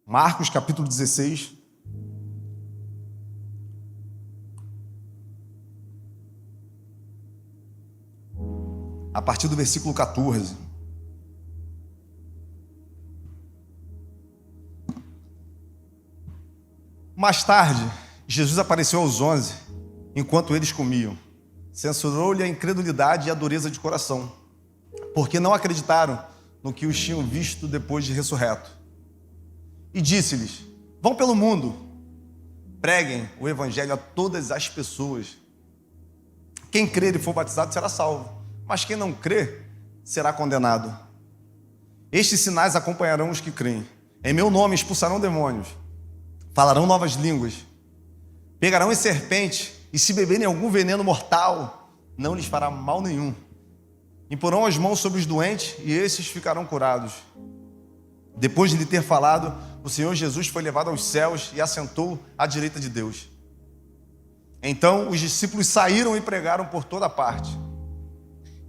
Marcos capítulo 16. A partir do versículo 14. Mais tarde, Jesus apareceu aos 11, enquanto eles comiam. Censurou-lhe a incredulidade e a dureza de coração, porque não acreditaram no que os tinham visto depois de ressurreto. E disse-lhes: vão pelo mundo, preguem o evangelho a todas as pessoas. Quem crer e for batizado será salvo, mas quem não crer será condenado. Estes sinais acompanharão os que creem. Em meu nome expulsarão demônios, falarão novas línguas, pegarão em serpente, e se beberem algum veneno mortal, não lhes fará mal nenhum. Imporão as mãos sobre os doentes, e esses ficarão curados. Depois de lhe ter falado, o Senhor Jesus foi levado aos céus e assentou à direita de Deus. Então os discípulos saíram e pregaram por toda parte.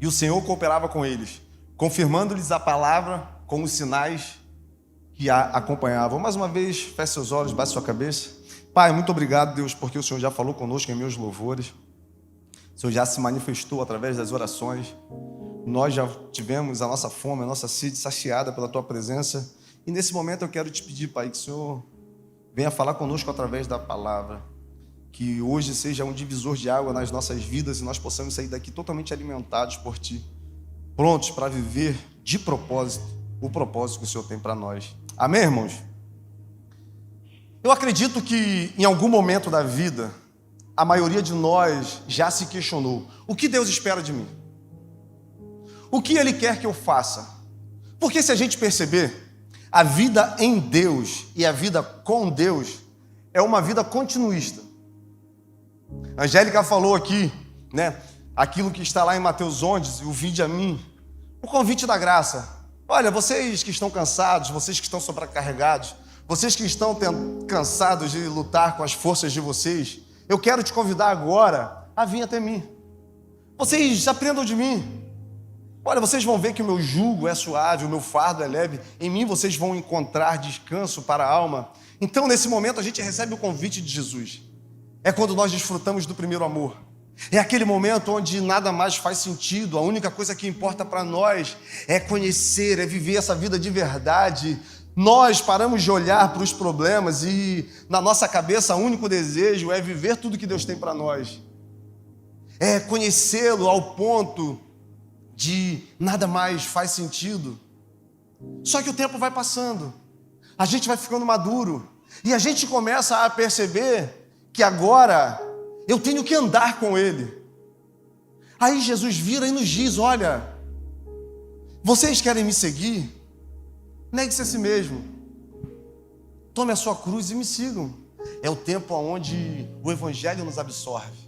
E o Senhor cooperava com eles, confirmando-lhes a palavra com os sinais que a acompanhavam. Mais uma vez, feche seus olhos, baixe sua cabeça. Pai, muito obrigado, Deus, porque o Senhor já falou conosco em meus louvores. O Senhor já se manifestou através das orações. Nós já tivemos a nossa fome, a nossa sede saciada pela Tua presença. E nesse momento eu quero te pedir, Pai, que o Senhor venha falar conosco através da palavra. Que hoje seja um divisor de água nas nossas vidas e nós possamos sair daqui totalmente alimentados por Ti, prontos para viver de propósito o propósito que o Senhor tem para nós. Amém, irmãos? Eu acredito que em algum momento da vida, a maioria de nós já se questionou: o que Deus espera de mim? O que Ele quer que eu faça? Porque se a gente perceber, a vida em Deus e a vida com Deus é uma vida continuista. A Angélica falou aqui, né? Aquilo que está lá em Mateus 11, o vinde a mim, o convite da graça. Olha, vocês que estão cansados, vocês que estão sobrecarregados, vocês que estão cansados de lutar com as forças de vocês, eu quero te convidar agora a vir até mim. Vocês aprendam de mim. Olha, vocês vão ver que o meu jugo é suave, o meu fardo é leve. Em mim vocês vão encontrar descanso para a alma. Então, nesse momento, a gente recebe o convite de Jesus. É quando nós desfrutamos do primeiro amor. É aquele momento onde nada mais faz sentido. A única coisa que importa para nós é conhecer, é viver essa vida de verdade. Nós paramos de olhar para os problemas e na nossa cabeça o único desejo é viver tudo que Deus tem para nós. É conhecê-lo ao ponto de nada mais faz sentido. Só que o tempo vai passando, a gente vai ficando maduro e a gente começa a perceber que agora eu tenho que andar com Ele. Aí Jesus vira e nos diz: olha, vocês querem me seguir? Negue-se a si mesmo, tome a sua cruz e me sigam. É o tempo onde o Evangelho nos absorve.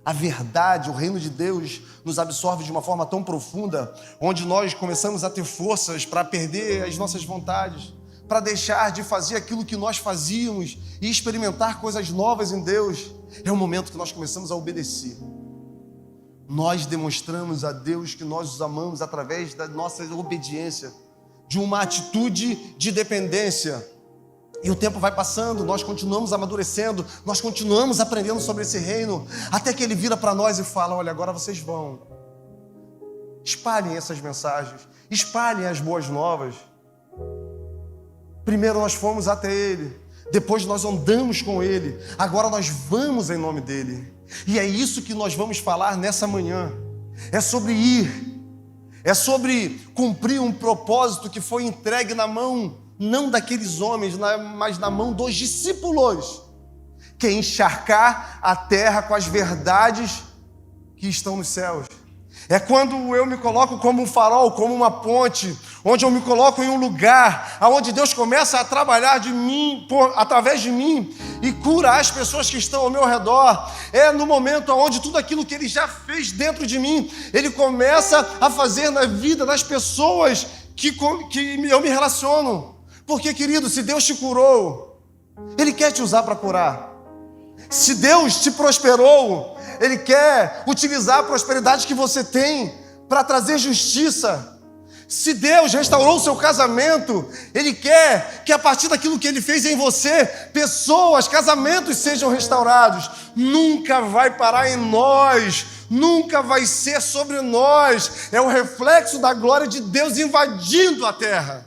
A verdade, o reino de Deus nos absorve de uma forma tão profunda, onde nós começamos a ter forças para perder as nossas vontades, para deixar de fazer aquilo que nós fazíamos e experimentar coisas novas em Deus. É o momento que nós começamos a obedecer. Nós demonstramos a Deus que nós os amamos através da nossa obediência, de uma atitude de dependência. E o tempo vai passando, nós continuamos amadurecendo, nós continuamos aprendendo sobre esse reino, até que Ele vira para nós e fala: olha, agora vocês vão. Espalhem essas mensagens, espalhem as boas novas. Primeiro nós fomos até Ele, depois nós andamos com Ele, agora nós vamos em nome dEle. E é isso que nós vamos falar nessa manhã. É sobre ir, é sobre cumprir um propósito que foi entregue na mão, não daqueles homens, mas na mão dos discípulos, que é encharcar a terra com as verdades que estão nos céus. É quando eu me coloco como um farol, como uma ponte, onde eu me coloco em um lugar onde Deus começa a trabalhar de mim, através de mim, e cura as pessoas que estão ao meu redor. É no momento onde tudo aquilo que Ele já fez dentro de mim, Ele começa a fazer na vida das pessoas que eu me relaciono. Porque, querido, se Deus te curou, Ele quer te usar para curar. Se Deus te prosperou, Ele quer utilizar a prosperidade que você tem para trazer justiça. Se Deus restaurou o seu casamento, Ele quer que a partir daquilo que Ele fez em você, pessoas, casamentos sejam restaurados. Nunca vai parar em nós, nunca vai ser sobre nós. É o reflexo da glória de Deus invadindo a terra.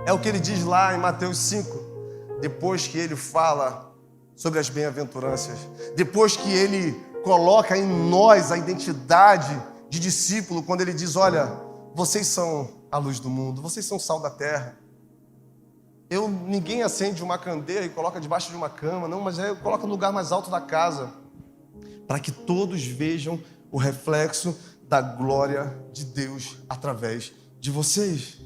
É o que Ele diz lá em Mateus 5, depois que Ele fala sobre as bem-aventuranças, depois que Ele coloca em nós a identidade de discípulo, quando Ele diz, olha, vocês são a luz do mundo, vocês são o sal da terra. Ninguém acende uma candeia e coloca debaixo de uma cama, não, mas coloca no lugar mais alto da casa, para que todos vejam o reflexo da glória de Deus através de vocês.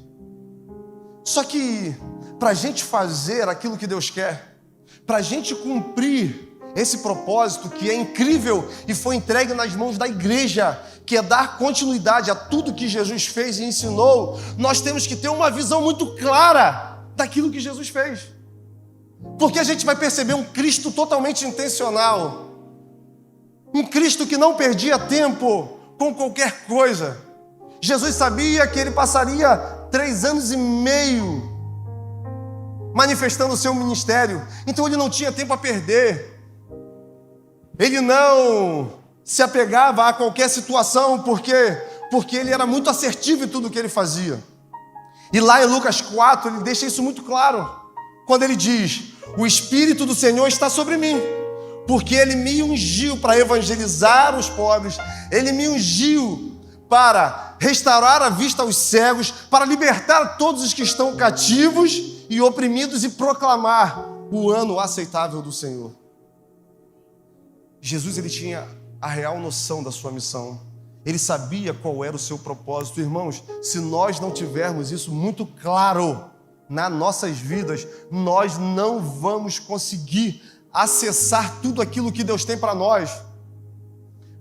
Só que, para a gente fazer aquilo que Deus quer, para a gente cumprir esse propósito que é incrível e foi entregue nas mãos da igreja, que é dar continuidade a tudo que Jesus fez e ensinou, nós temos que ter uma visão muito clara daquilo que Jesus fez. Porque a gente vai perceber um Cristo totalmente intencional, um Cristo que não perdia tempo com qualquer coisa. Jesus sabia que Ele passaria 3 anos e meio manifestando o seu ministério, então Ele não tinha tempo a perder. Ele não se apegava a qualquer situação, porque Ele era muito assertivo em tudo que Ele fazia. E lá em Lucas 4, Ele deixa isso muito claro, quando Ele diz, o Espírito do Senhor está sobre mim, porque Ele me ungiu para evangelizar os pobres, Ele me ungiu para restaurar a vista aos cegos, para libertar todos os que estão cativos e oprimidos e proclamar o ano aceitável do Senhor. Jesus, Ele tinha a real noção da sua missão. Ele sabia qual era o seu propósito. Irmãos, se nós não tivermos isso muito claro nas nossas vidas, nós não vamos conseguir acessar tudo aquilo que Deus tem para nós.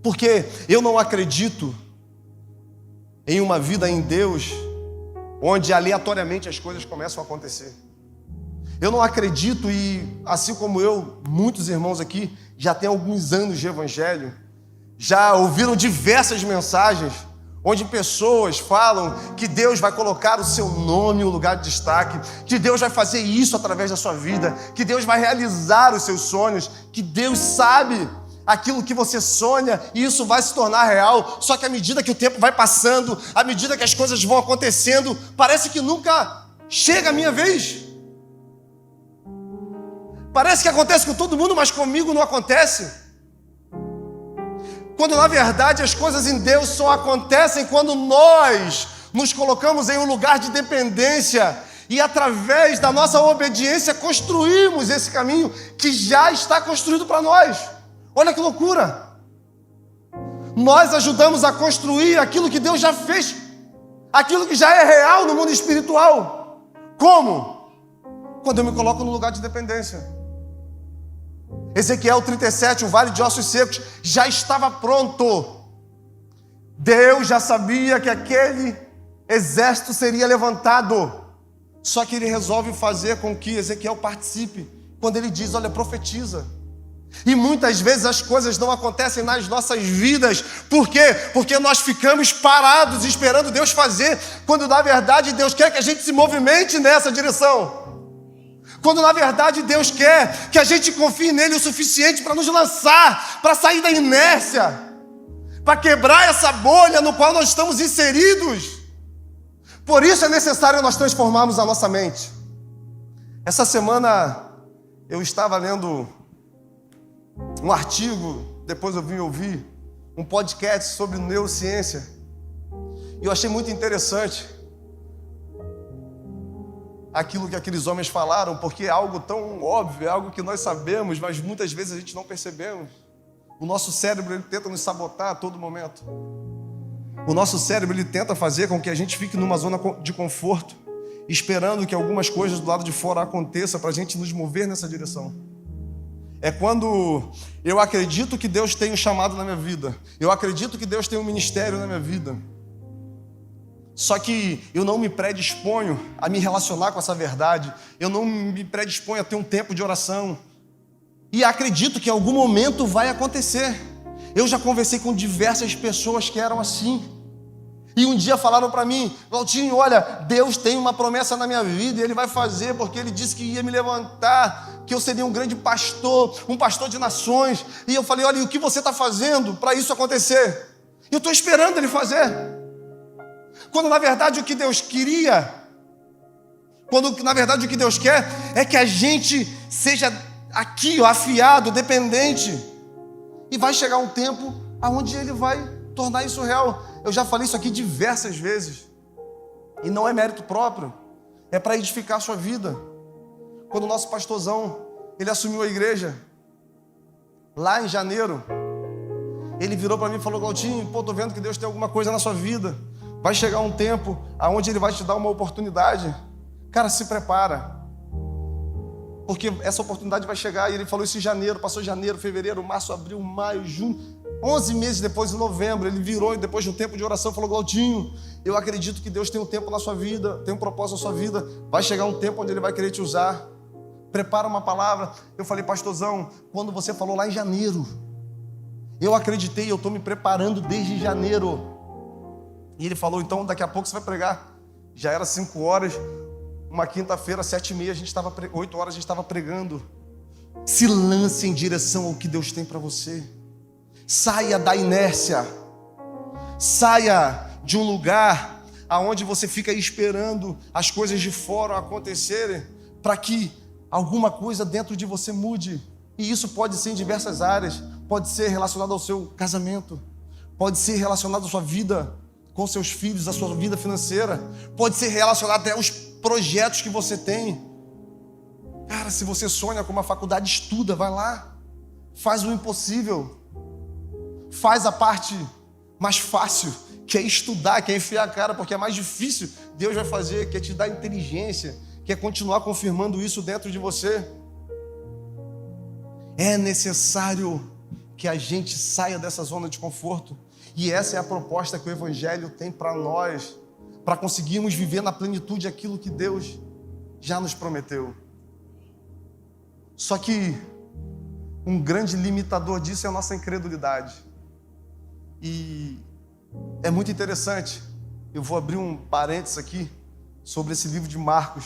Porque eu não acredito em uma vida em Deus onde aleatoriamente as coisas começam a acontecer. Eu não acredito, e assim como eu, muitos irmãos aqui já têm alguns anos de evangelho, já ouviram diversas mensagens onde pessoas falam que Deus vai colocar o seu nome em um lugar de destaque, que Deus vai fazer isso através da sua vida, que Deus vai realizar os seus sonhos, que Deus sabe aquilo que você sonha e isso vai se tornar real. Só que à medida que o tempo vai passando, à medida que as coisas vão acontecendo, parece que nunca chega a minha vez. Parece que acontece com todo mundo, mas comigo não acontece. Quando na verdade as coisas em Deus só acontecem quando nós nos colocamos em um lugar de dependência e através da nossa obediência construímos esse caminho que já está construído para nós. Olha que loucura! Nós ajudamos a construir aquilo que Deus já fez, aquilo que já é real no mundo espiritual. Como? Quando eu me coloco no lugar de dependência. Ezequiel 37, o vale de ossos secos, já estava pronto. Deus já sabia que aquele exército seria levantado. Só que Ele resolve fazer com que Ezequiel participe. Quando Ele diz, olha, profetiza. E muitas vezes as coisas não acontecem nas nossas vidas. Por quê? Porque nós ficamos parados esperando Deus fazer, quando na verdade Deus quer que a gente se movimente nessa direção. Quando na verdade Deus quer que a gente confie nele o suficiente para nos lançar, para sair da inércia, para quebrar essa bolha no qual nós estamos inseridos. Por isso é necessário nós transformarmos a nossa mente. Essa semana eu estava lendo um artigo, depois eu vim ouvir um podcast sobre neurociência, e eu achei muito interessante aquilo que aqueles homens falaram, porque é algo tão óbvio, é algo que nós sabemos, mas muitas vezes a gente não percebemos. O nosso cérebro, ele tenta nos sabotar a todo momento. O nosso cérebro, ele tenta fazer com que a gente fique numa zona de conforto, esperando que algumas coisas do lado de fora aconteçam para a gente nos mover nessa direção. É quando eu acredito que Deus tem um chamado na minha vida, eu acredito que Deus tem um ministério na minha vida, só que eu não me predisponho a me relacionar com essa verdade, eu não me predisponho a ter um tempo de oração, e acredito que em algum momento vai acontecer. Eu já conversei com diversas pessoas que eram assim, E um dia falaram para mim: Glautinho, olha, Deus tem uma promessa na minha vida e Ele vai fazer, porque Ele disse que ia me levantar, que eu seria um grande pastor, um pastor de nações. E eu falei: olha, e o que você está fazendo para isso acontecer? Eu estou esperando Ele fazer. Quando na verdade o que Deus queria, quando na verdade o que Deus quer é que a gente seja aqui, ó, afiado, dependente. E vai chegar um tempo onde Ele vai tornar isso real. Eu já falei isso aqui diversas vezes. E não é mérito próprio. É para edificar a sua vida. Quando o nosso pastorzão, ele assumiu a igreja, lá em janeiro, ele virou para mim e falou: Glautinho, tô vendo que Deus tem alguma coisa na sua vida. Vai chegar um tempo onde Ele vai te dar uma oportunidade. Cara, se prepara. Porque essa oportunidade vai chegar. E ele falou isso em janeiro. Passou janeiro, fevereiro, março, abril, maio, junho. 11 meses depois, em novembro, ele virou e depois de um tempo de oração falou: Glautinho, eu acredito que Deus tem um tempo na sua vida, tem um propósito na sua vida. Vai chegar um tempo onde Ele vai querer te usar. Prepara uma palavra. Eu falei: pastorzão, quando você falou lá em janeiro, eu acreditei, eu estou me preparando desde janeiro. E ele falou: então daqui a pouco você vai pregar. Já era 5 horas, uma quinta-feira, 7h30, 8 horas a gente estava pregando. Se lance em direção ao que Deus tem para você. Saia da inércia. Saia de um lugar aonde você fica esperando as coisas de fora acontecerem para que alguma coisa dentro de você mude. E isso pode ser em diversas áreas. Pode ser relacionado ao seu casamento, pode ser relacionado à sua vida com seus filhos, à sua vida financeira, pode ser relacionado até aos projetos que você tem. Cara, se você sonha com uma faculdade, estuda, vai lá, faz o impossível, faz a parte mais fácil, que é estudar, que é enfiar a cara, porque é mais difícil. Deus vai fazer, que é te dar inteligência, que é continuar confirmando isso dentro de você. É necessário que a gente saia dessa zona de conforto. E essa é a proposta que o Evangelho tem para nós, para conseguirmos viver na plenitude aquilo que Deus já nos prometeu. Só que um grande limitador disso é a nossa incredulidade. E é muito interessante. Eu vou abrir um parênteses aqui sobre esse livro de Marcos,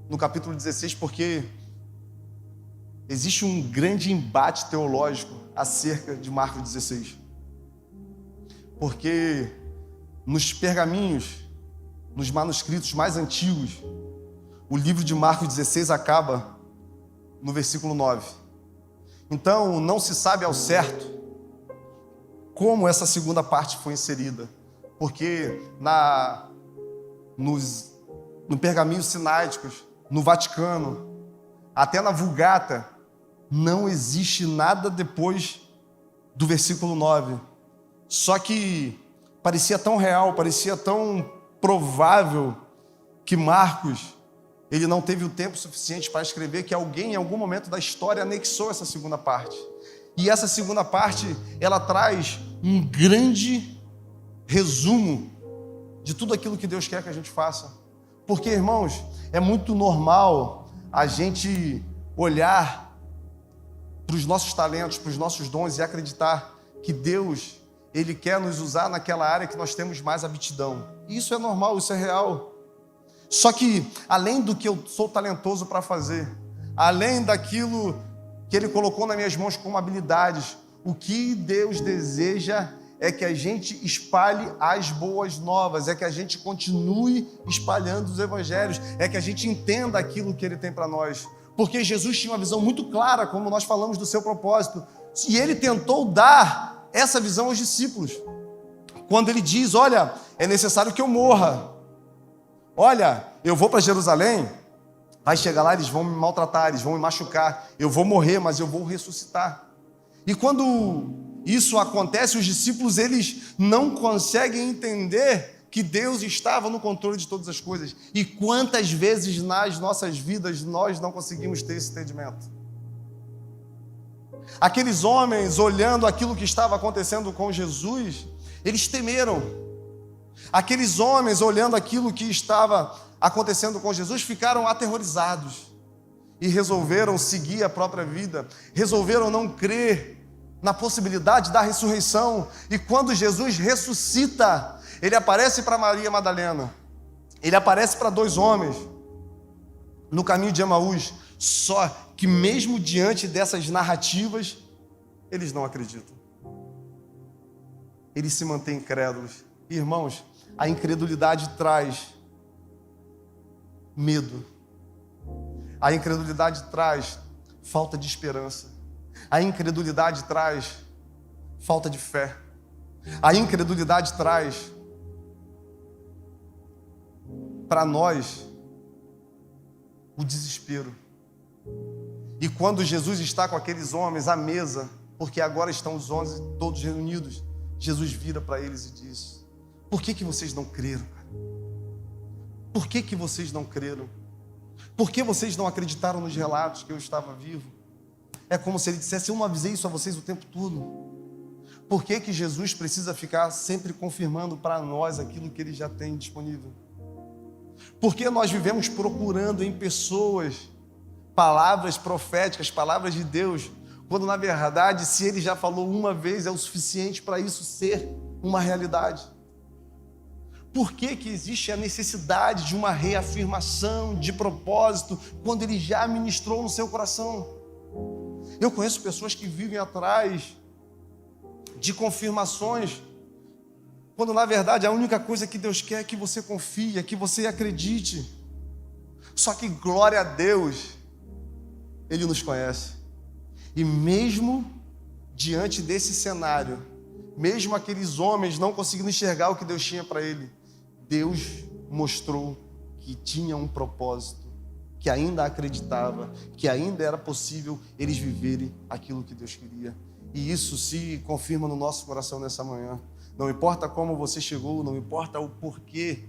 no capítulo 16, porque existe um grande embate teológico acerca de Marcos 16. Porque nos pergaminhos, nos manuscritos mais antigos, o livro de Marcos 16 acaba no versículo 9. Então, não se sabe ao certo como essa segunda parte foi inserida. Porque no pergaminhos sináiticos, no Vaticano, até na Vulgata, não existe nada depois do versículo 9. Só que parecia tão real, parecia tão provável que Marcos, ele não teve o tempo suficiente para escrever, que alguém em algum momento da história anexou essa segunda parte. E essa segunda parte, ela traz um grande resumo de tudo aquilo que Deus quer que a gente faça. Porque, irmãos, é muito normal a gente olhar para os nossos talentos, para os nossos dons e acreditar que Deus, Ele quer nos usar naquela área que nós temos mais aptidão. Isso é normal, isso é real. Só que, além do que eu sou talentoso para fazer, além daquilo que Ele colocou nas minhas mãos como habilidades, o que Deus deseja é que a gente espalhe as boas novas, é que a gente continue espalhando os evangelhos, é que a gente entenda aquilo que Ele tem para nós. Porque Jesus tinha uma visão muito clara, como nós falamos do seu propósito, e Ele tentou dar essa visão aos discípulos. Quando Ele diz: olha, é necessário que eu morra. Olha, eu vou para Jerusalém, vai chegar lá, eles vão me maltratar, eles vão me machucar, eu vou morrer, mas eu vou ressuscitar. E quando isso acontece, os discípulos, eles não conseguem entender que Deus estava no controle de todas as coisas. E quantas vezes nas nossas vidas nós não conseguimos ter esse entendimento? Aqueles homens, olhando aquilo que estava acontecendo com Jesus, eles temeram. Aqueles homens, olhando aquilo que estava acontecendo com Jesus, ficaram aterrorizados e resolveram seguir a própria vida, resolveram não crer na possibilidade da ressurreição. E quando Jesus ressuscita, Ele aparece para Maria Madalena. Ele aparece para 2 homens no caminho de Emaús. Só que mesmo diante dessas narrativas, eles não acreditam. Eles se mantêm incrédulos. Irmãos, a incredulidade traz medo. A incredulidade traz falta de esperança. A incredulidade traz falta de fé. A incredulidade traz para nós o desespero. E quando Jesus está com aqueles homens à mesa, porque agora estão os 11 todos reunidos, Jesus vira para eles e diz: por que vocês não creram? Por que vocês não creram? Por que vocês não acreditaram nos relatos que eu estava vivo? É como se ele dissesse: eu não avisei isso a vocês o tempo todo. Por que Jesus precisa ficar sempre confirmando para nós aquilo que ele já tem disponível? Porque nós vivemos procurando em pessoas palavras proféticas, palavras de Deus, quando na verdade, se ele já falou uma vez, é o suficiente para isso ser uma realidade. Por que existe a necessidade de uma reafirmação de propósito quando ele já ministrou no seu coração? Eu conheço pessoas que vivem atrás de confirmações, quando na verdade a única coisa que Deus quer é que você confie, é que você acredite. Só que glória a Deus, Ele nos conhece. E mesmo diante desse cenário, mesmo aqueles homens não conseguindo enxergar o que Deus tinha para ele, Deus mostrou que tinha um propósito, que ainda acreditava, que ainda era possível eles viverem aquilo que Deus queria. E isso se confirma no nosso coração nessa manhã. Não importa como você chegou, não importa o porquê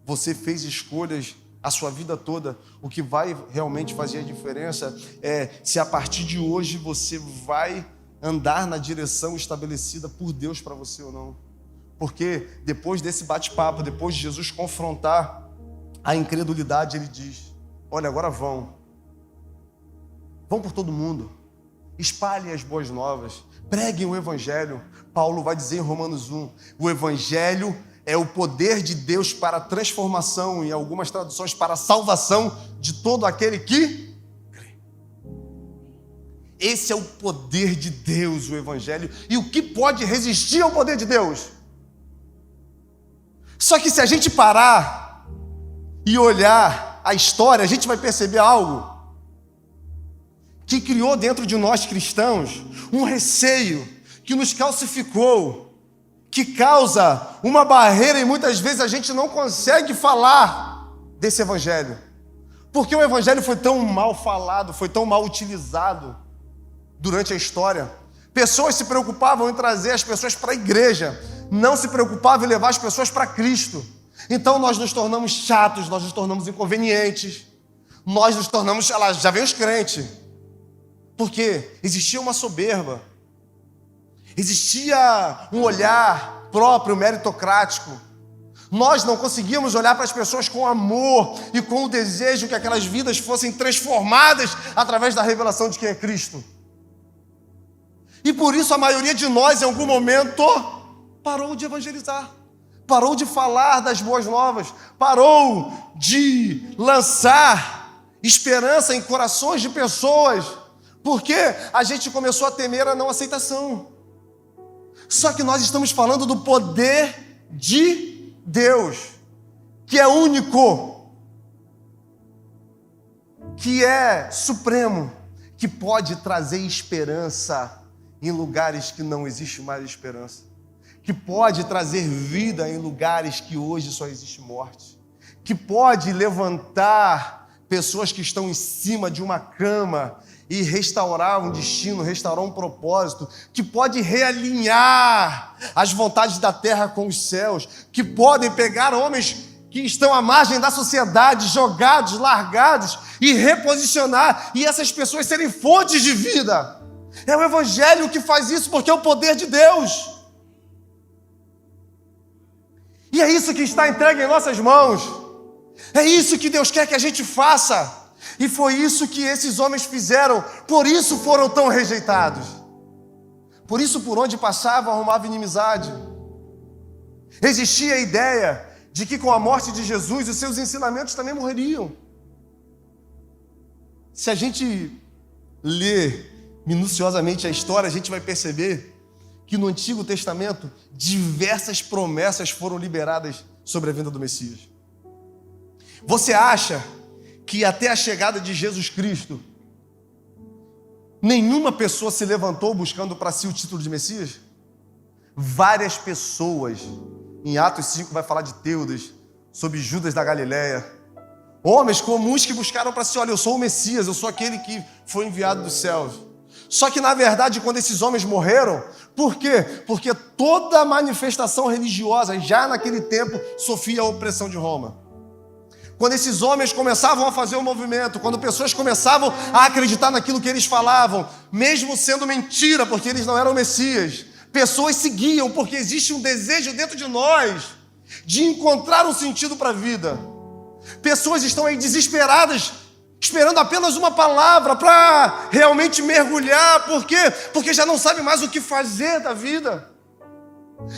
você fez escolhas a sua vida toda, o que vai realmente fazer a diferença é se a partir de hoje você vai andar na direção estabelecida por Deus para você ou não. Porque depois desse bate-papo, depois de Jesus confrontar a incredulidade, ele diz: olha, agora vão por todo mundo, espalhem as boas novas, preguem o Evangelho. Paulo vai dizer em Romanos 1, o Evangelho é o poder de Deus para a transformação, em algumas traduções, para a salvação de todo aquele que crê. Esse é o poder de Deus, o Evangelho. E o que pode resistir ao poder de Deus? Só que se a gente parar e olhar a história, a gente vai perceber algo que criou dentro de nós cristãos um receio que nos calcificou, que causa uma barreira e muitas vezes a gente não consegue falar desse Evangelho. Porque o Evangelho foi tão mal falado, foi tão mal utilizado durante a história. Pessoas se preocupavam em trazer as pessoas para a igreja, não se preocupavam em levar as pessoas para Cristo. Então nós nos tornamos chatos, nós nos tornamos inconvenientes, nós nos tornamos, já vem os crentes. Porque existia uma soberba, existia um olhar próprio, meritocrático. Nós não conseguíamos olhar para as pessoas com amor e com o desejo que aquelas vidas fossem transformadas através da revelação de quem é Cristo. E por isso a maioria de nós, em algum momento, parou de evangelizar, parou de falar das boas novas, parou de lançar esperança em corações de pessoas, porque a gente começou a temer a não aceitação. Só que nós estamos falando do poder de Deus, que é único, que é supremo, que pode trazer esperança em lugares que não existe mais esperança, que pode trazer vida em lugares que hoje só existe morte, que pode levantar pessoas que estão em cima de uma cama e restaurar um destino, restaurar um propósito, que pode realinhar as vontades da terra com os céus, que podem pegar homens que estão à margem da sociedade, jogados, largados, e reposicionar, e essas pessoas serem fontes de vida. É o Evangelho que faz isso, porque é o poder de Deus. E é isso que está entregue em nossas mãos. É isso que Deus quer que a gente faça. E foi isso que esses homens fizeram. Por isso foram tão rejeitados. Por isso, por onde passavam, arrumavam inimizade. Existia a ideia de que com a morte de Jesus, os seus ensinamentos também morreriam. Se a gente ler minuciosamente a história, a gente vai perceber que no Antigo Testamento diversas promessas foram liberadas sobre a vinda do Messias. Você acha que até a chegada de Jesus Cristo, nenhuma pessoa se levantou buscando para si o título de Messias? Várias pessoas, em Atos 5 vai falar de Teudas, sobre Judas da Galileia, homens comuns que buscaram para si, olha, eu sou o Messias, eu sou aquele que foi enviado dos céus. Só que na verdade, quando esses homens morreram, por quê? Porque toda manifestação religiosa, já naquele tempo, sofria a opressão de Roma. Quando esses homens começavam a fazer o movimento, quando pessoas começavam a acreditar naquilo que eles falavam, mesmo sendo mentira, porque eles não eram Messias, pessoas seguiam, porque existe um desejo dentro de nós de encontrar um sentido para a vida. Pessoas estão aí desesperadas, esperando apenas uma palavra para realmente mergulhar. Por quê? Porque já não sabe mais o que fazer da vida.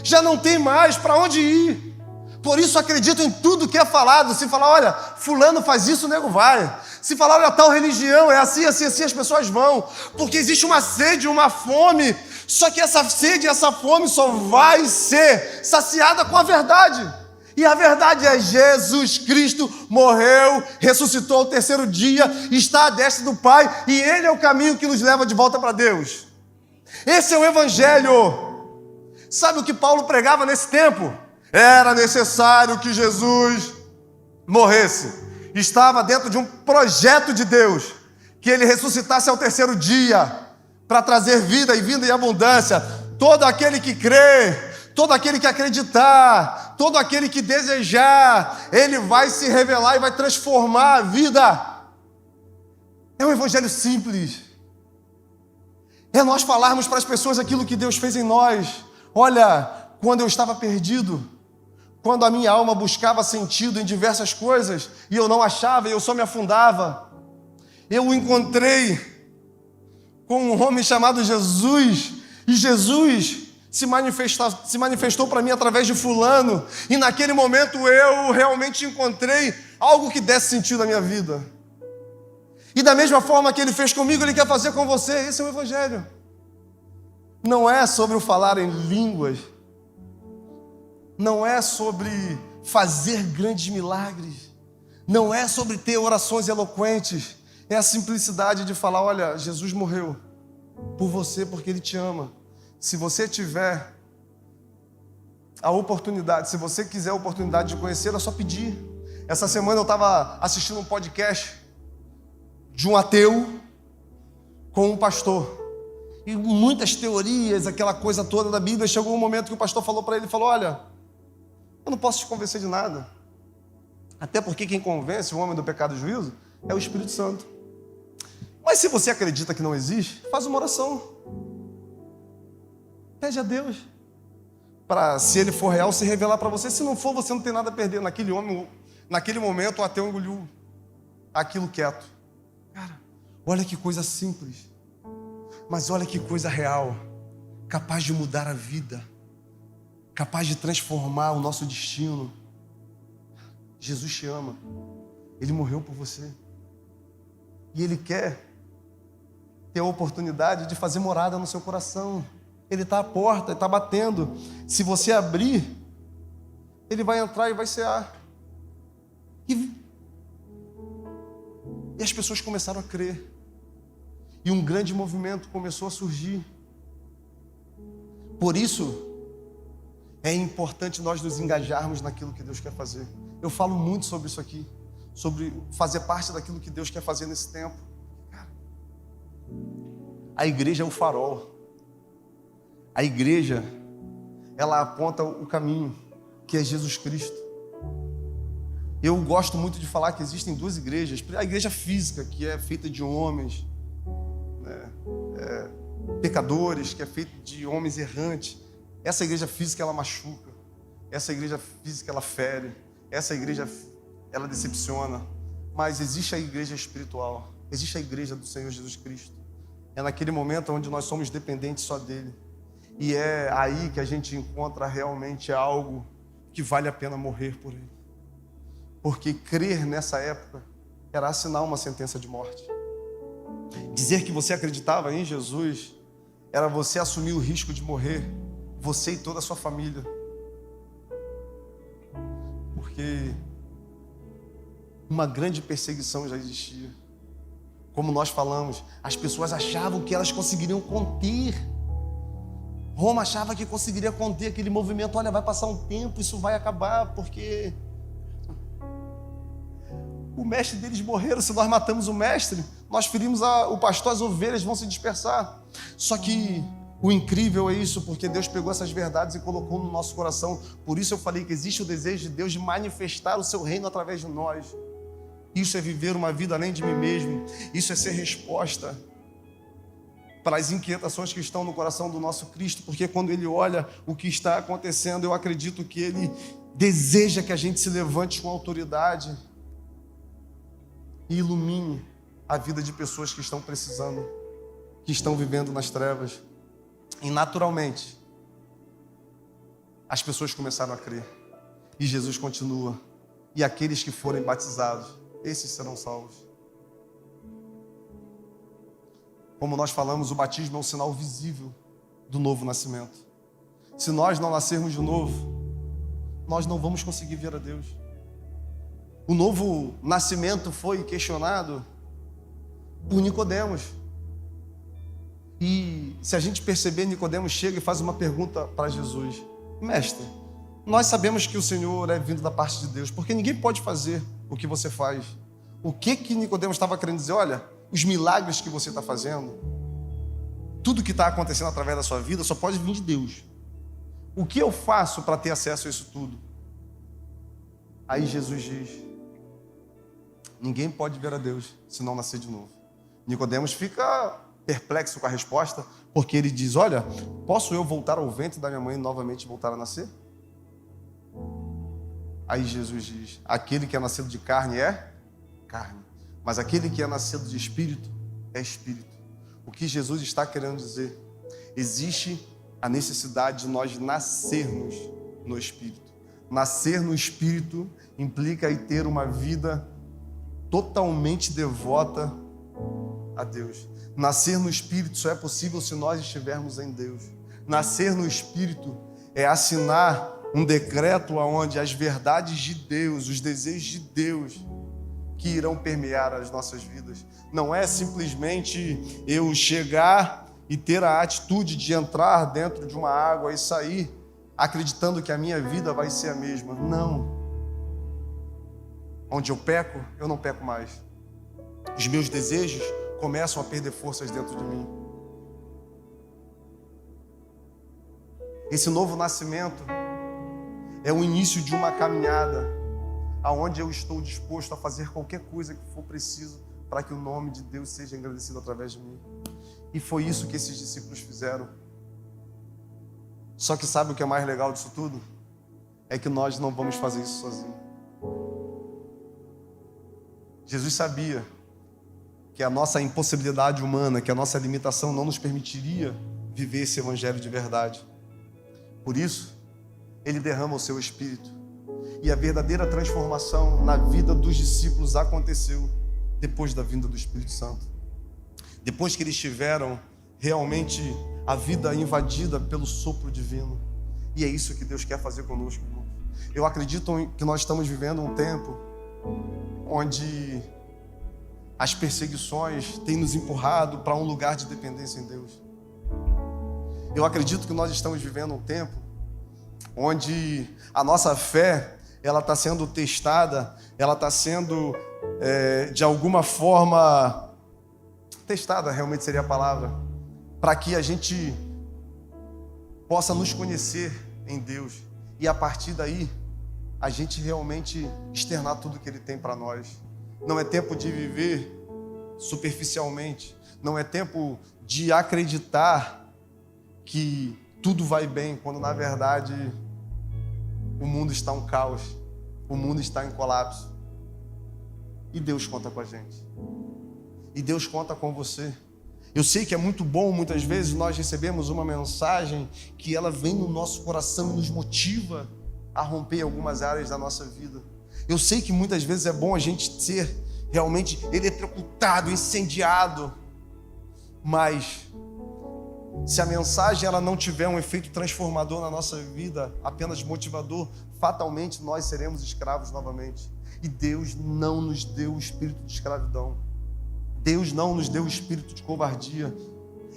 Já não tem mais para onde ir. Por isso acredito em tudo que é falado. Se falar, olha, fulano faz isso, o nego vai. Se falar, olha, tal religião é assim, assim, assim, as pessoas vão. Porque existe uma sede, uma fome. Só que essa sede e essa fome só vai ser saciada com a verdade. E a verdade é, Jesus Cristo morreu, ressuscitou ao terceiro dia, está à destra do Pai, e Ele é o caminho que nos leva de volta para Deus. Esse é o Evangelho. Sabe o que Paulo pregava nesse tempo? Era necessário que Jesus morresse. Estava dentro de um projeto de Deus, que Ele ressuscitasse ao terceiro dia, para trazer vida e vida em abundância. Todo aquele que crê, todo aquele que acreditar, todo aquele que desejar, Ele vai se revelar e vai transformar a vida. É um evangelho simples. É nós falarmos para as pessoas aquilo que Deus fez em nós. Olha, quando eu estava perdido, quando a minha alma buscava sentido em diversas coisas, e eu não achava, e eu só me afundava, eu o encontrei com um homem chamado Jesus, e Jesus se manifestou para mim através de fulano, e naquele momento eu realmente encontrei algo que desse sentido à minha vida. E da mesma forma que Ele fez comigo, Ele quer fazer com você. Esse é o Evangelho. Não é sobre o falar em línguas, não é sobre fazer grandes milagres, não é sobre ter orações eloquentes, é a simplicidade de falar, olha, Jesus morreu por você porque Ele te ama. Se você tiver a oportunidade, se você quiser a oportunidade de conhecê-lo, é só pedir. Essa semana eu estava assistindo um podcast de um ateu com um pastor. E muitas teorias, aquela coisa toda da Bíblia. Chegou um momento que o pastor falou para ele, falou, olha, eu não posso te convencer de nada. Até porque quem convence o homem do pecado e juízo é o Espírito Santo. Mas se você acredita que não existe, faz uma oração. Pede a Deus para, se Ele for real, se revelar para você. Se não for, você não tem nada a perder. Naquele momento, o ateu engoliu aquilo quieto. Cara, olha que coisa simples, mas olha que coisa real, capaz de mudar a vida, capaz de transformar o nosso destino. Jesus te ama, Ele morreu por você, e Ele quer ter a oportunidade de fazer morada no seu coração. Ele está à porta, Ele está batendo. Se você abrir, Ele vai entrar e vai cear. E as pessoas começaram a crer. E um grande movimento começou a surgir. Por isso, é importante nós nos engajarmos naquilo que Deus quer fazer. Eu falo muito sobre isso aqui, sobre fazer parte daquilo que Deus quer fazer nesse tempo. Cara, a igreja é o farol. A igreja, ela aponta o caminho, que é Jesus Cristo. Eu gosto muito de falar que existem duas igrejas. A igreja física, que é feita de homens, né, pecadores, que é feita de homens errantes. Essa igreja física, ela machuca. Essa igreja física, ela fere. Essa igreja, ela decepciona. Mas existe a igreja espiritual. Existe a igreja do Senhor Jesus Cristo. É naquele momento onde nós somos dependentes só dele. E é aí que a gente encontra realmente algo que vale a pena morrer por ele. Porque crer nessa época era assinar uma sentença de morte. Dizer que você acreditava em Jesus era você assumir o risco de morrer, você e toda a sua família. Porque uma grande perseguição já existia. Como nós falamos, as pessoas achavam que elas conseguiriam conter. Roma achava que conseguiria conter aquele movimento. Olha, vai passar um tempo, isso vai acabar, porque o mestre deles morreram. Se nós matamos o mestre, nós ferimos o pastor, as ovelhas vão se dispersar. Só que o incrível é isso, porque Deus pegou essas verdades e colocou no nosso coração. Por isso eu falei que existe o desejo de Deus de manifestar o seu reino através de nós. Isso é viver uma vida além de mim mesmo. Isso é ser resposta para as inquietações que estão no coração do nosso Cristo, porque quando Ele olha o que está acontecendo, eu acredito que Ele deseja que a gente se levante com autoridade e ilumine a vida de pessoas que estão precisando, que estão vivendo nas trevas. E naturalmente, as pessoas começaram a crer. E Jesus continua. E aqueles que forem batizados, esses serão salvos. Como nós falamos, o batismo é um sinal visível do novo nascimento. Se nós não nascermos de novo, nós não vamos conseguir ver a Deus. O novo nascimento foi questionado por Nicodemos. E se a gente perceber, Nicodemos chega e faz uma pergunta para Jesus: Mestre, nós sabemos que o Senhor é vindo da parte de Deus, porque ninguém pode fazer o que você faz. O que Nicodemos estava querendo dizer? Olha, os milagres que você está fazendo, tudo que está acontecendo através da sua vida só pode vir de Deus. O que eu faço para ter acesso a isso tudo? Aí Jesus diz: ninguém pode ver a Deus se não nascer de novo. Nicodemos fica perplexo com a resposta, porque ele diz: olha, posso eu voltar ao ventre da minha mãe e novamente voltar a nascer? Aí Jesus diz: aquele que é nascido de carne é carne, mas aquele que é nascido de espírito é espírito. O que Jesus está querendo dizer? Existe a necessidade de nós nascermos no espírito. Nascer no espírito implica em ter uma vida totalmente devota a Deus. Nascer no espírito só é possível se nós estivermos em Deus. Nascer no espírito é assinar um decreto onde as verdades de Deus, os desejos de Deus que irão permear as nossas vidas. Não é simplesmente eu chegar e ter a atitude de entrar dentro de uma água e sair acreditando que a minha vida vai ser a mesma. Não. Onde eu peco, eu não peco mais. Os meus desejos começam a perder forças dentro de mim. Esse novo nascimento é o início de uma caminhada aonde eu estou disposto a fazer qualquer coisa que for preciso para que o nome de Deus seja engrandecido através de mim. E foi isso que esses discípulos fizeram. Só que sabe o que é mais legal disso tudo? É que nós não vamos fazer isso sozinhos. Jesus sabia que a nossa impossibilidade humana, que a nossa limitação não nos permitiria viver esse evangelho de verdade. Por isso, Ele derrama o seu Espírito. E a verdadeira transformação na vida dos discípulos aconteceu depois da vinda do Espírito Santo. Depois que eles tiveram realmente a vida invadida pelo sopro divino. E é isso que Deus quer fazer conosco, irmão. Eu acredito que nós estamos vivendo um tempo onde as perseguições têm nos empurrado para um lugar de dependência em Deus. Eu acredito que nós estamos vivendo um tempo onde a nossa fé, ela está sendo testada, ela está sendo, de alguma forma, testada, realmente seria a palavra, para que a gente possa nos conhecer em Deus e a partir daí a gente realmente externar tudo que Ele tem para nós. Não é tempo de viver superficialmente, não é tempo de acreditar que tudo vai bem, quando na verdade o mundo está um caos, o mundo está em colapso. E Deus conta com a gente. E Deus conta com você. Eu sei que é muito bom, muitas vezes nós recebemos uma mensagem que ela vem no nosso coração e nos motiva a romper em algumas áreas da nossa vida. Eu sei que muitas vezes é bom a gente ser realmente eletrocutado, incendiado, mas se a mensagem ela não tiver um efeito transformador na nossa vida, apenas motivador, fatalmente nós seremos escravos novamente. E Deus não nos deu o espírito de escravidão. Deus não nos deu o espírito de covardia.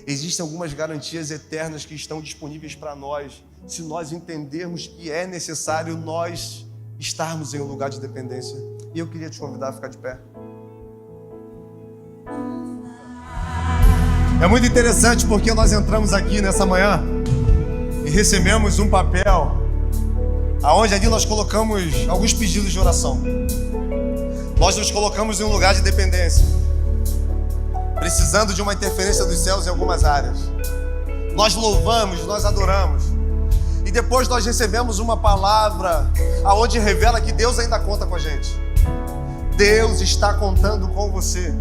Existem algumas garantias eternas que estão disponíveis para nós, se nós entendermos que é necessário nós estarmos em um lugar de dependência. E eu queria te convidar a ficar de pé. É muito interessante porque nós entramos aqui nessa manhã e recebemos um papel aonde ali nós colocamos alguns pedidos de oração. Nós nos colocamos em um lugar de dependência, precisando de uma interferência dos céus em algumas áreas. Nós louvamos, nós adoramos. E depois nós recebemos uma palavra aonde revela que Deus ainda conta com a gente. Deus está contando com você.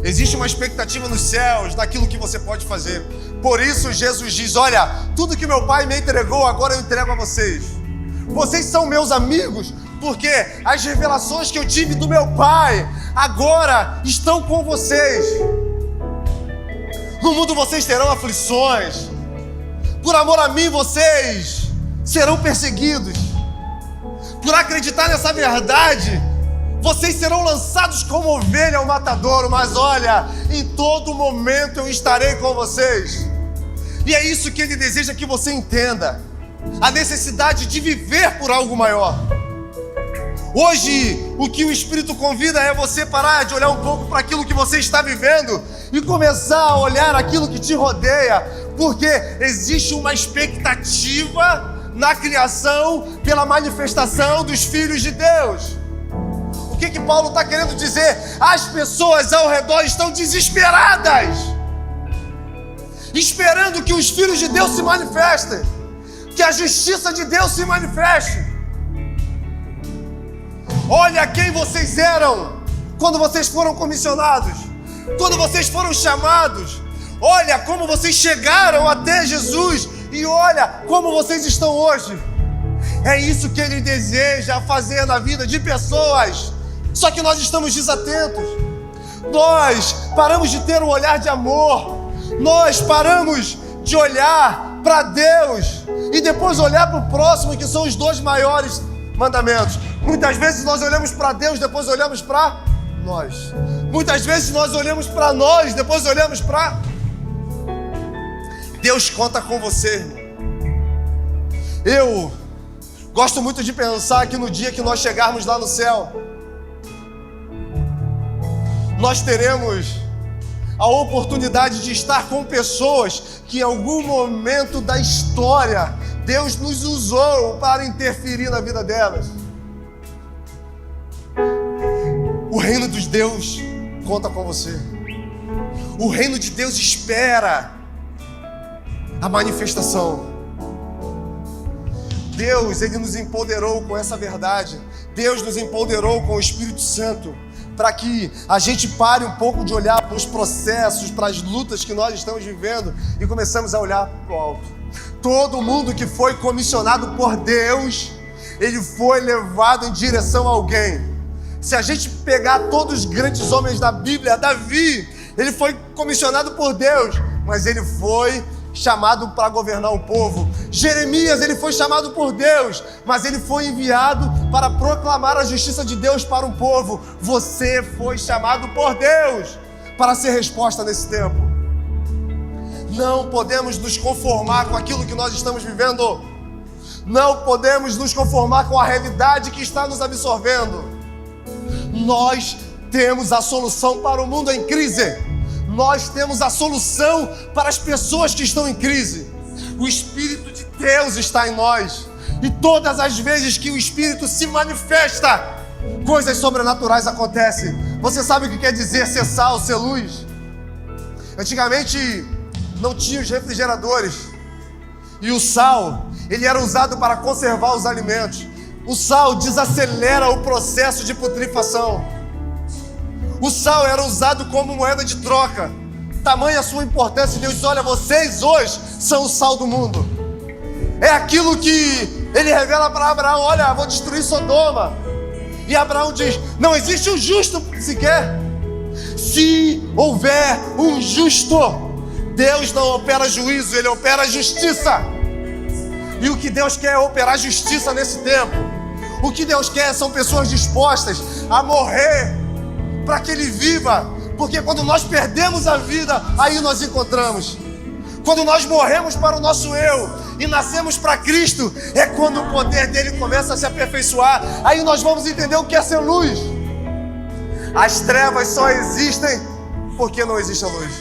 Existe uma expectativa nos céus daquilo que você pode fazer. Por isso Jesus diz: olha, tudo que meu Pai me entregou, agora eu entrego a vocês. Vocês são meus amigos, porque as revelações que eu tive do meu Pai agora estão com vocês. No mundo vocês terão aflições. Por amor a mim vocês serão perseguidos. Por acreditar nessa verdade, vocês serão lançados como ovelha ao matadouro, mas olha, em todo momento eu estarei com vocês. E é isso que Ele deseja que você entenda: a necessidade de viver por algo maior. Hoje, o que o Espírito convida é você parar de olhar um pouco para aquilo que você está vivendo e começar a olhar aquilo que te rodeia, porque existe uma expectativa na criação pela manifestação dos filhos de Deus. O que Paulo está querendo dizer? As pessoas ao redor estão desesperadas, esperando que os filhos de Deus se manifestem, que a justiça de Deus se manifeste. Olha quem vocês eram quando vocês foram comissionados, quando vocês foram chamados. Olha como vocês chegaram até Jesus e olha como vocês estão hoje. É isso que Ele deseja fazer na vida de pessoas. Só que nós estamos desatentos. Nós paramos de ter um olhar de amor. Nós paramos de olhar para Deus e depois olhar para o próximo, que são os 2 maiores mandamentos. Muitas vezes nós olhamos para Deus, depois olhamos para nós. Muitas vezes nós olhamos para nós, depois olhamos para... Deus conta com você, irmão. Eu gosto muito de pensar que no dia que nós chegarmos lá no céu, nós teremos a oportunidade de estar com pessoas que em algum momento da história Deus nos usou para interferir na vida delas. O reino de Deus conta com você. O reino de Deus espera a manifestação. Deus, Ele nos empoderou com essa verdade. Deus nos empoderou com o Espírito Santo para que a gente pare um pouco de olhar para os processos, para as lutas que nós estamos vivendo e começamos a olhar para o alto. Todo mundo que foi comissionado por Deus, ele foi levado em direção a alguém. Se a gente pegar todos os grandes homens da Bíblia, Davi, ele foi comissionado por Deus, mas ele foi chamado para governar o povo. Jeremias, ele foi chamado por Deus, mas ele foi enviado para proclamar a justiça de Deus para um povo. Você foi chamado por Deus para ser resposta nesse tempo. Não podemos nos conformar com aquilo que nós estamos vivendo. Não podemos nos conformar com a realidade que está nos absorvendo. Nós temos a solução para o mundo em crise. Nós temos a solução para as pessoas que estão em crise. O Espírito de Deus está em nós. E todas as vezes que o Espírito se manifesta, coisas sobrenaturais acontecem. Você sabe o que quer dizer ser sal, ser luz? Antigamente não tinha os refrigeradores. E o sal, ele era usado para conservar os alimentos. O sal desacelera o processo de putrefação. O sal era usado como moeda de troca. Tamanha a sua importância. Deus diz: olha, vocês hoje são o sal do mundo. É aquilo que Ele revela para Abraão: olha, vou destruir Sodoma. E Abraão diz: não existe um justo sequer. Se houver um justo, Deus não opera juízo, Ele opera justiça. E o que Deus quer é operar justiça nesse tempo. O que Deus quer são pessoas dispostas a morrer para que Ele viva. Porque quando nós perdemos a vida, aí nós encontramos. Quando nós morremos para o nosso eu e nascemos para Cristo, é quando o poder dele começa a se aperfeiçoar. Aí nós vamos entender o que é ser luz. As trevas só existem porque não existe a luz.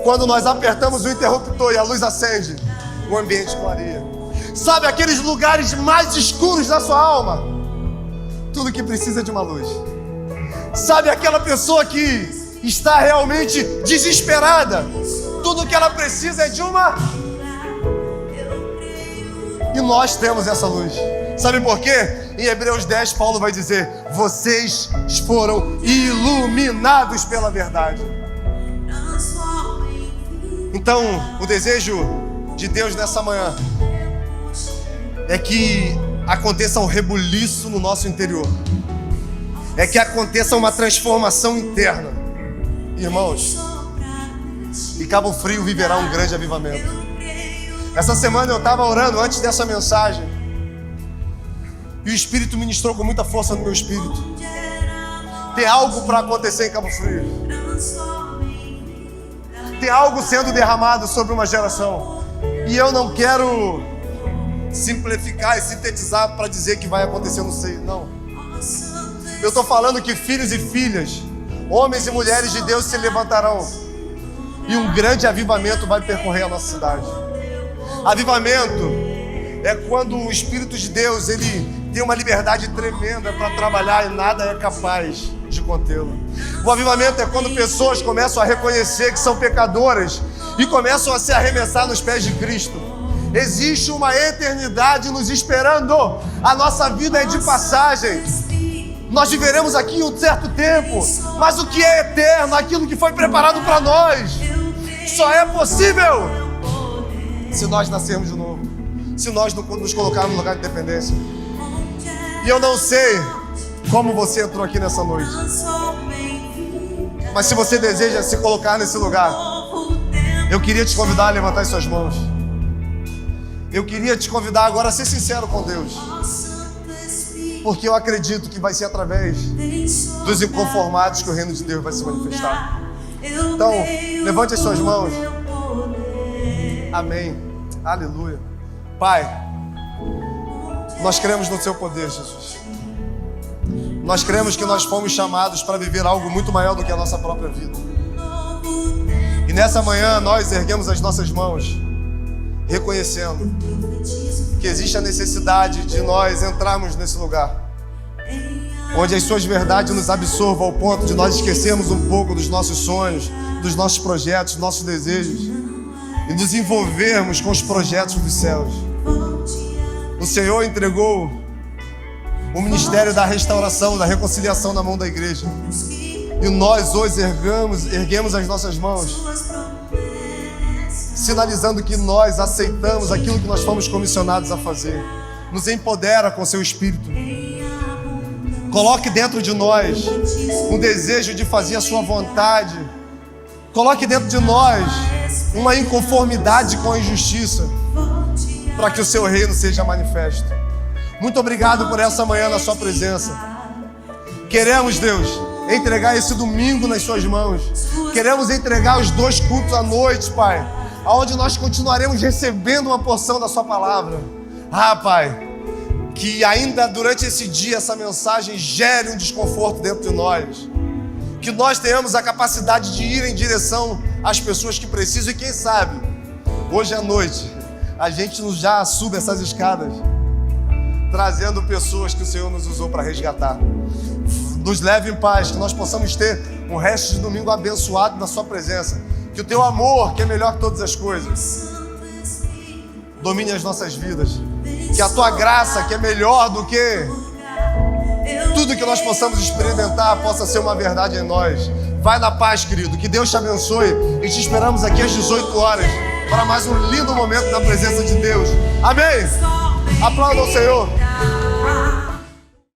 Quando nós apertamos o interruptor e a luz acende, o ambiente clareia. Sabe aqueles lugares mais escuros da sua alma? Tudo que precisa de uma luz. Sabe aquela pessoa que está realmente desesperada? Tudo que ela precisa é de uma... E nós temos essa luz. Sabe por quê? Em Hebreus 10, Paulo vai dizer: vocês foram iluminados pela verdade. Então, o desejo de Deus nessa manhã é que aconteça um rebuliço no nosso interior. É que aconteça uma transformação interna. Irmãos, e Cabo Frio viverá um grande avivamento. Essa semana eu estava orando antes dessa mensagem e o Espírito ministrou com muita força no meu espírito. Tem algo para acontecer em Cabo Frio. Tem algo sendo derramado sobre uma geração. E eu não quero simplificar e sintetizar para dizer que vai acontecer, não sei, não. Eu estou falando que filhos e filhas, homens e mulheres de Deus se levantarão e um grande avivamento vai percorrer a nossa cidade. Avivamento é quando o Espírito de Deus, ele tem uma liberdade tremenda para trabalhar e nada é capaz de contê-lo. O avivamento é quando pessoas começam a reconhecer que são pecadoras e começam a se arremessar nos pés de Cristo. Existe uma eternidade nos esperando. A nossa vida é de passagem. Nós viveremos aqui um certo tempo, mas o que é eterno, aquilo que foi preparado para nós, só é possível se nós nascermos de novo, se nós nos colocarmos no lugar de dependência. E eu não sei como você entrou aqui nessa noite, mas se você deseja se colocar nesse lugar, eu queria te convidar a levantar as suas mãos. Eu queria te convidar agora a ser sincero com Deus, porque eu acredito que vai ser através dos inconformados que o reino de Deus vai se manifestar. Então, levante as suas mãos. Amém. Aleluia. Pai, nós cremos no Seu poder, Jesus. Nós cremos que nós fomos chamados para viver algo muito maior do que a nossa própria vida. E nessa manhã nós erguemos as nossas mãos, reconhecendo que existe a necessidade de nós entrarmos nesse lugar, onde as Suas verdades nos absorvam ao ponto de nós esquecermos um pouco dos nossos sonhos, dos nossos projetos, dos nossos desejos e nos envolvermos com os projetos dos céus. O Senhor entregou o ministério da restauração, da reconciliação na mão da igreja. E nós hoje erguemos as nossas mãos, sinalizando que nós aceitamos aquilo que nós fomos comissionados a fazer. Nos empodera com Seu Espírito. Coloque dentro de nós um desejo de fazer a Sua vontade. Coloque dentro de nós uma inconformidade com a injustiça, para que o Seu reino seja manifesto. Muito obrigado por essa manhã na Sua presença. Queremos, Deus, entregar esse domingo nas Suas mãos. Queremos entregar os 2 cultos à noite, Pai, onde nós continuaremos recebendo uma porção da Sua palavra. Pai, que ainda durante esse dia essa mensagem gere um desconforto dentro de nós. Que nós tenhamos a capacidade de ir em direção às pessoas que precisam. E quem sabe, hoje à noite, a gente já suba essas escadas, trazendo pessoas que o Senhor nos usou para resgatar. Nos leve em paz, que nós possamos ter um resto de domingo abençoado na Sua presença. Que o Teu amor, que é melhor que todas as coisas, domine as nossas vidas. Que a Tua graça, que é melhor do que tudo que nós possamos experimentar, possa ser uma verdade em nós. Vai na paz, querido. Que Deus te abençoe. E te esperamos aqui às 18 horas para mais um lindo momento na presença de Deus. Amém? Aplauda o Senhor.